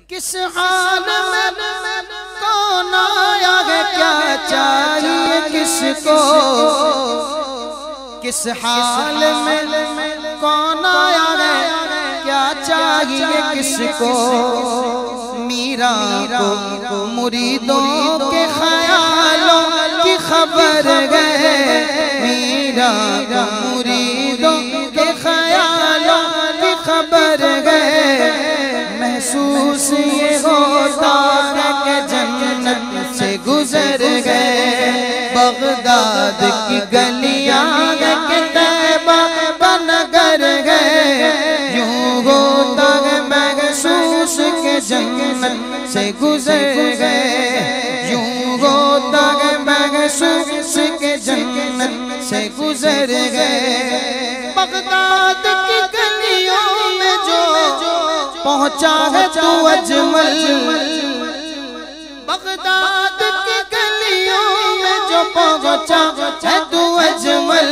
किस हाल में कौन आया है, क्या चाहिए किसको। किस हाल में कौन आया है, क्या चाहिए किसको। मीरा को मुरीदों के ख्यालों की खबर है। मीरा को मुरीदों के ख्यालों की खबर है। महसूस ये होता है कि जन्नत से गुजर गए। बगदाद की गलियां के तैबा बनगर गए। यूं होता है महसूस के जन्नत से गुजर गए। यूं होता है महसूस के जन्नत से गुजर गए। बगदाद की गलियों में जो पहुंचा है तू अजमल। बगदाद की गलियों में जो पहुंचा है तू अजमल।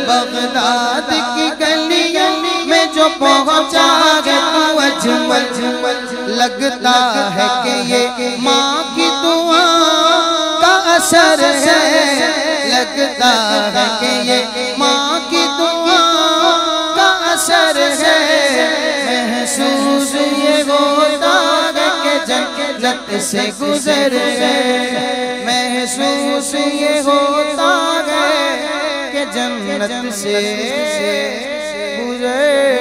बगदाद की गलियों में जो पहुंचा है तू अजमल। लगता है कि ये माँ की दुआ का असर है। लगता है कि ये माँ की दुआ का असर है। महसूस ये होता है कि जन्नत से गुजर गए। महसूस ये होता है कि जन्नत से गुजर